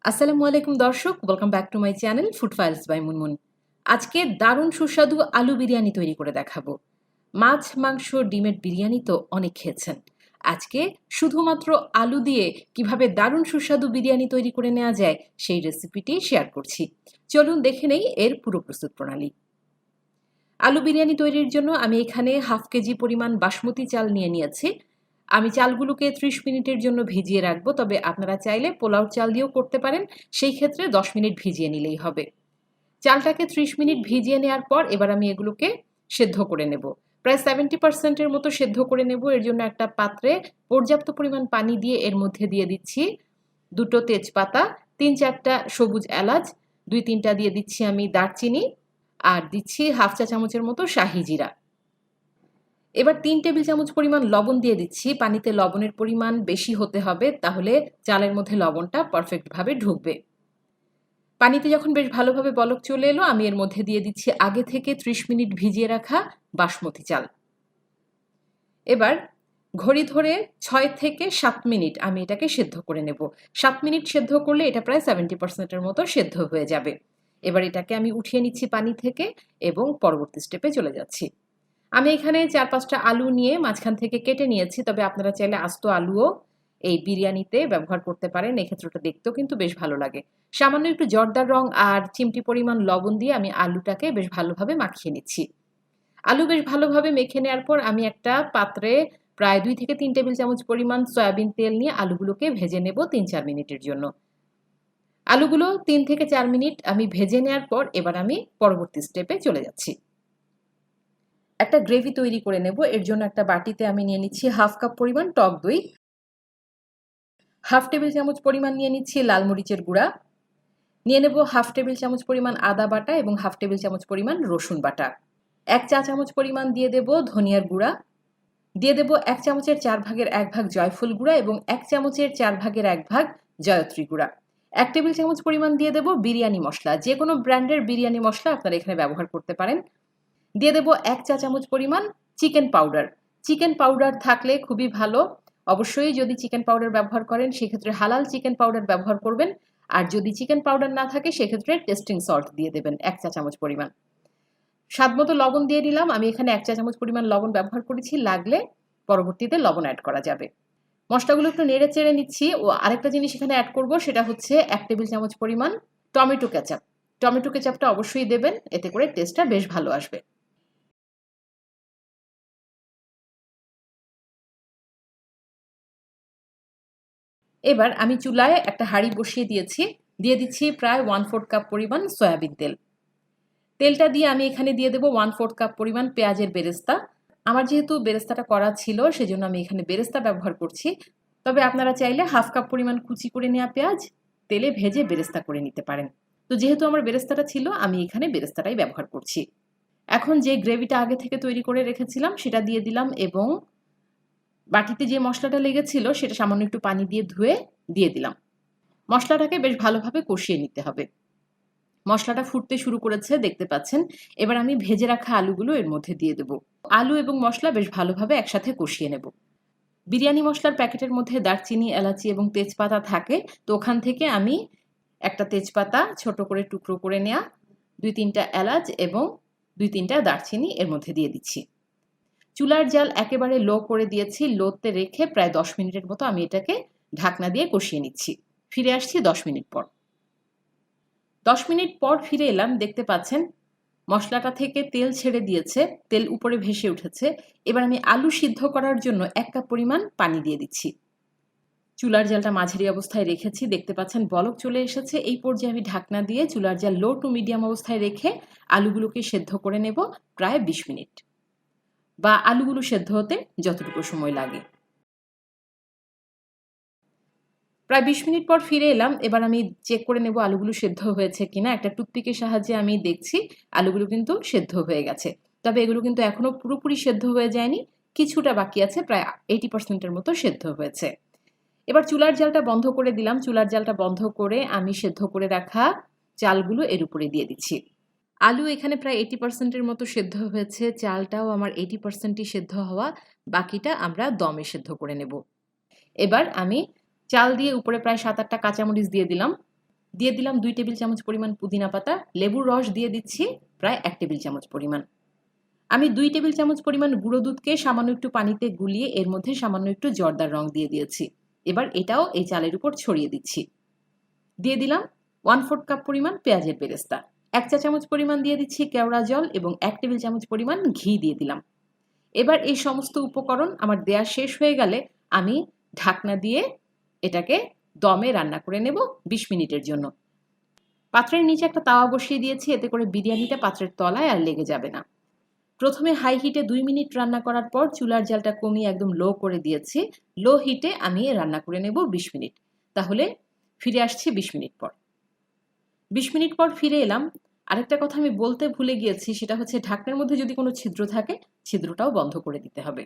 আসসালামু আলাইকুম দর্শক, welcome back to my channel food files by Munmun. আজকে দারুণ সুস্বাদু আলু বিরিয়ানি তৈরি করে দেখাবো। মাছ, মাংস, ডিমের বিরিয়ানি তো অনেক খেয়েছেন। আজকে শুধুমাত্র আলু দিয়ে কিভাবে দারুণ সুস্বাদু বিরিয়ানি তৈরি করে নেওয়া যায় সেই রেসিপিটি শেয়ার করছি। চলুন দেখে নেই এর পুরো প্রস্তুত প্রণালী। আলু বিরিয়ানি তৈরির জন্য আমি এখানে 1/2 কেজি পরিমাণ বাসমতি চাল নিয়েছি। আমি চালগুলোকে 30 মিনিটের জন্য ভিজিয়ে রাখবো, তবে আপনারা চাইলে পোলাও চাল দিয়েও করতে পারেন। সেই ক্ষেত্রে 10 মিনিট ভিজিয়ে নিলেই হবে। চালটাকে 30 মিনিট ভিজিয়ে নেওয়ার পর এবার আমি এগুলোকে সেদ্ধ করে নেব। প্রায় 70% এর মতো সেদ্ধ করে নেব। এর জন্য একটা পাত্রে পর্যাপ্ত পরিমাণ পানি দিয়ে এর মধ্যে দিয়ে দিচ্ছি 2টো তেজপাতা, 3-4টা সবুজ এলাচ, 2-3টা দিয়ে দিচ্ছি আমি দারচিনি, আর দিচ্ছি 1/2 চা চামচের মতো শাহি জিরা। এবার 3 টেবিল চামচ পরিমাণ লবণ দিয়ে দিচ্ছি। পানিতে লবণের পরিমাণ বেশি হতে হবে, তাহলে চালের মধ্যে লবণটা পারফেক্টভাবে ঢুকবে। পানিতে যখন বেশ ভালোভাবে বলক চলে এলো, আমি এর মধ্যে দিয়ে দিচ্ছি আগে থেকে 30 মিনিট ভিজিয়ে রাখা বাসমতি চাল। এবার ঘড়ি ধরে 6 থেকে 7 মিনিট আমি এটাকে সেদ্ধ করে নেব। 7 মিনিট সেদ্ধ করলে এটা প্রায় 70% এর মতো সেদ্ধ হয়ে যাবে। এবার এটাকে আমি উঠিয়ে নিচ্ছি পানি থেকে এবং পরবর্তী স্টেপে চলে যাচ্ছি। আমি এখানে 4-5টা আলু নিয়ে মাঝখান থেকে কেটে নিয়েছি, তবে আপনারা চাইলে আস্ত আলুও এই বিরিয়ানিতে ব্যবহার করতে পারেন। এক্ষেত্রে ওটা দেখতেও কিন্তু বেশ ভালো লাগে। সামান্য একটু জর্দার রং আর চিমটি পরিমাণ লবণ দিয়ে আমি আলুটাকে বেশ ভালোভাবে মাখিয়ে নিচ্ছি। আলু বেশ ভালোভাবে মেখে নেওয়ার পর আমি একটা পাত্রে প্রায় 2 থেকে 3 টেবিল চামচ পরিমাণ সয়াবিন তেল নিয়ে আলুগুলোকে ভেজে নেব 3-4 মিনিটের জন্য। আলুগুলো 3 থেকে 4 মিনিট আমি ভেজে নেওয়ার পর এবার আমি পরবর্তী স্টেপে চলে যাচ্ছি। একটা গ্রেভি তৈরি করে নেব। এর জন্য একটা বাটিতে আমি নিয়ে নিচ্ছি 1/2 কাপ পরিমাণ টক দই, 1/2 টেবিল চামচ পরিমাণ নিয়ে নিচ্ছি লাল মরিচের গুঁড়া, নিয়ে নেব 1/2 টেবিল চামচ পরিমাণ আদা বাটা এবং 1/2 টেবিল চামচ পরিমাণ রসুন বাটা। 1 চা চামচ পরিমাণ দিয়ে দেব ধনিয়ার গুঁড়া, দিয়ে দেব 1 চামচের 4 ভাগের 1 ভাগ জয়ফল গুঁড়া এবং 1 চামচের 4 ভাগের 1 ভাগ জয়ত্রী গুঁড়া। 1 টেবিল চামচ পরিমাণ দিয়ে দেব বিরিয়ানি মশলা। যে কোনো ব্র্যান্ডের বিরিয়ানি মশলা আপনারা এখানে ব্যবহার করতে পারেন। দিয়ে দেব 1 চা চামচ পরিমাণ চিকেন পাউডার। চিকেন পাউডার থাকলে খুবই ভালো। অবশ্যই যদি চিকেন পাউডার ব্যবহার করেন সেক্ষেত্রে হালাল চিকেন পাউডার ব্যবহার করবেন। আর যদি চিকেন পাউডার না থাকে সেক্ষেত্রে টেস্টিং সল্ট দিয়ে দেবেন 1 চা চামচ পরিমাণ। স্বাদমতো লবণ দিয়ে দিলাম। আমি এখানে 1 চা চামচ পরিমাণ লবণ ব্যবহার করেছি, লাগলে পরবর্তীতে লবণ অ্যাড করা যাবে। মশলাগুলো একটু নেড়ে চেড়ে নিচ্ছি। ও আরেকটা জিনিস এখানে অ্যাড করব, সেটা হচ্ছে 1 টেবিল চামচ পরিমাণ টমেটো কেচাপ। টমেটো কেচাপটা অবশ্যই দেবেন, এতে করে টেস্টটা বেশ ভালো আসবে। এবার আমি চুলায় একটা হাঁড়ি বসিয়ে দিয়েছি। দিয়ে দিচ্ছি প্রায় 1/4 কাপ পরিমাণ সয়াবিন তেল। তেলটা দিয়ে আমি এখানে দিয়ে দেবো 1/4 কাপ পরিমাণ পেঁয়াজের বেরেস্তা। আমার যেহেতু বেরেস্তাটা করা ছিল সেজন্য আমি এখানে বেরেস্তা ব্যবহার করছি, তবে আপনারা চাইলে 1/2 কাপ পরিমাণ কুচি করে নেওয়া পেঁয়াজ তেলে ভেজে বেরেস্তা করে নিতে পারেন। তো যেহেতু আমার বেরেস্তাটা ছিল আমি এখানে বেরেস্তাটাই ব্যবহার করছি। এখন যে গ্রেভিটা আগে থেকে তৈরি করে রেখেছিলাম সেটা দিয়ে দিলাম এবং বাটিতে যে মশলাটা লেগেছিল সেটা সামান্য একটু পানি দিয়ে ধুয়ে দিয়ে দিলাম। মশলাটাকে বেশ ভালোভাবে কষিয়ে নিতে হবে। মশলাটা ফুটতে শুরু করেছে, দেখতে পাচ্ছেন। এবার আমি ভেজে রাখা আলুগুলো এর মধ্যে দিয়ে দেব। আলু এবং মশলা বেশ ভালোভাবে একসাথে কষিয়ে নেব। বিরিয়ানি মশলার প্যাকেটের মধ্যে দারচিনি, এলাচি এবং তেজপাতা থাকে, তো ওখান থেকে আমি একটা তেজপাতা ছোট করে টুকরো করে নেওয়া, 2-3টা এলাচ এবং 2-3টা দারচিনি এর মধ্যে দিয়ে দিচ্ছি। চুলার জাল একেবারে লো করে দিয়েছি। লোতে রেখে প্রায় 10 মিনিটের মতো আমি এটাকে ঢাকনা দিয়ে কষিয়ে নিচ্ছি। ফিরে আসছি 10 মিনিট পর। 10 মিনিট পর ফিরে এলাম। দেখতে পাচ্ছেন মশলাটা থেকে তেল ছেড়ে দিয়েছে, তেল উপরে ভেসে উঠেছে। এবার আমি আলু সিদ্ধ করার জন্য 1 কাপ পরিমাণ পানি দিয়ে দিচ্ছি। চুলার জালটা মাঝারি অবস্থায় রেখেছি, দেখতে পাচ্ছেন বলক চলে এসেছে। এই পর্যায়ে আমি ঢাকনা দিয়ে চুলার জাল লো টু মিডিয়াম অবস্থায় রেখে আলুগুলোকে সেদ্ধ করে নেব প্রায় 20 মিনিট, বা আলুগুলো সেদ্ধ হতে যতটুকু সময় লাগে। প্রায় 20 মিনিট পর ফিরে এলাম। এবার আমি চেক করে নেব আলুগুলো সেদ্ধ হয়েছে কিনা। একটা টুথপিকের সাহায্যে আমি দেখছি আলুগুলো কিন্তু সেদ্ধ হয়ে গেছে, তবে এগুলো কিন্তু এখনো পুরোপুরি সেদ্ধ হয়ে যায়নি, কিছুটা বাকি আছে। প্রায় 80%-এর মতো সেদ্ধ হয়েছে। এবার চুলার জালটা বন্ধ করে দিলাম। চুলার জালটা বন্ধ করে আমি সেদ্ধ করে রাখা চালগুলো এর উপরে দিয়ে দিচ্ছি। আলু এখানে প্রায় 80%-এর মতো সেদ্ধ হয়েছে। চালটাও আমার 80%ই সেদ্ধ হওয়া, বাকিটা আমরা দমে সেদ্ধ করে নেব। এবার আমি চাল দিয়ে উপরে প্রায় 7-8টা কাঁচামরিচ দিয়ে দিলাম। দিয়ে দিলাম 2 টেবিল চামচ পরিমাণ পুদিনা পাতা, লেবুর রস দিয়ে দিচ্ছি প্রায় 1 টেবিল চামচ পরিমাণ। আমি 2 টেবিল চামচ পরিমাণ গুঁড়ো দুধকে সামান্য একটু পানিতে গুলিয়ে এর মধ্যে সামান্য একটু জর্দার রং দিয়ে দিয়েছি। এবার এটাও এই চালের উপর ছড়িয়ে দিচ্ছি। দিয়ে দিলাম 1/4 কাপ পরিমাণ পেঁয়াজের বেরেস্তা, 1 চা চামচ পরিমাণ দিয়ে দিচ্ছি কেওড়া জল এবং 1 টেবিল চামচ পরিমাণ ঘি দিয়ে দিলাম। এবার এই সমস্ত উপকরণ আমার দেয়া শেষ হয়ে গেলে আমি ঢাকনা দিয়ে এটাকে দমে রান্না করে নেব 20 মিনিটের জন্য। পাত্রের নিচে একটা তাওয়া বসিয়ে দিয়েছি, এতে করে বিরিয়ানিটা পাত্রের তলায় আর লেগে যাবে না। প্রথমে হাই হিটে 2 মিনিট রান্না করার পর চুলার জালটা কমিয়ে একদম লো করে দিয়েছি। লো হিটে আমি রান্না করে নেব 20 মিনিট। তাহলে ফিরে আসছি 20 মিনিট পর। 20 মিনিট পর ফিরে এলাম। আরেকটা কথা আমি বলতে ভুলে গিয়েছি, সেটা হচ্ছে ঢাকনার মধ্যে যদি কোনো ছিদ্র থাকে ছিদ্রটাও বন্ধ করে দিতে হবে।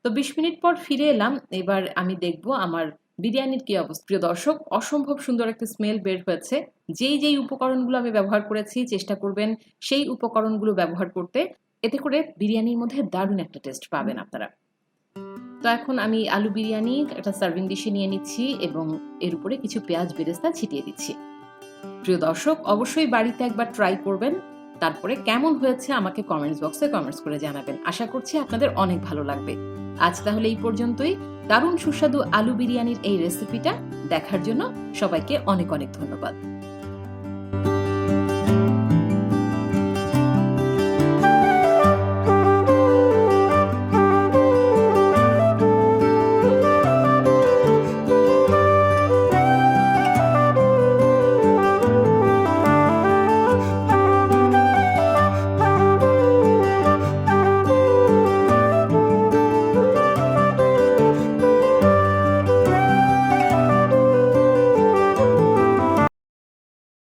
তো 20 মিনিট পর ফিরে এলাম। এবার আমি দেখব আমার বিরিয়ানির কি অবস্থা। প্রিয় দর্শক, অসম্ভব সুন্দর একটা স্মেল বের হয়েছে। যেই উপকরণগুলো আমি ব্যবহার করেছি চেষ্টা করবেন সেই উপকরণগুলো ব্যবহার করতে, এতে করে বিরিয়ানির মধ্যে দারুণ একটা টেস্ট পাবেন আপনারা। তো এখন আমি আলু বিরিয়ানি একটা সার্ভিং ডিশে নিয়ে নিচ্ছি এবং এর উপরে কিছু পেঁয়াজ বেরেস্তা ছিটিয়ে দিচ্ছি। প্রিয় দর্শক, অবশ্যই বাড়িতে একবার ট্রাই করবেন, তারপরে কেমন হয়েছে আমাকে কমেন্টস বক্সে কমেন্টস করে জানাবেন। আশা করছি আপনাদের অনেক ভালো লাগবে। আজ তাহলে এই পর্যন্তই। দারুণ সুস্বাদু আলু বিরিয়ানির এই রেসিপিটা দেখার জন্য সবাইকে অনেক অনেক ধন্যবাদ।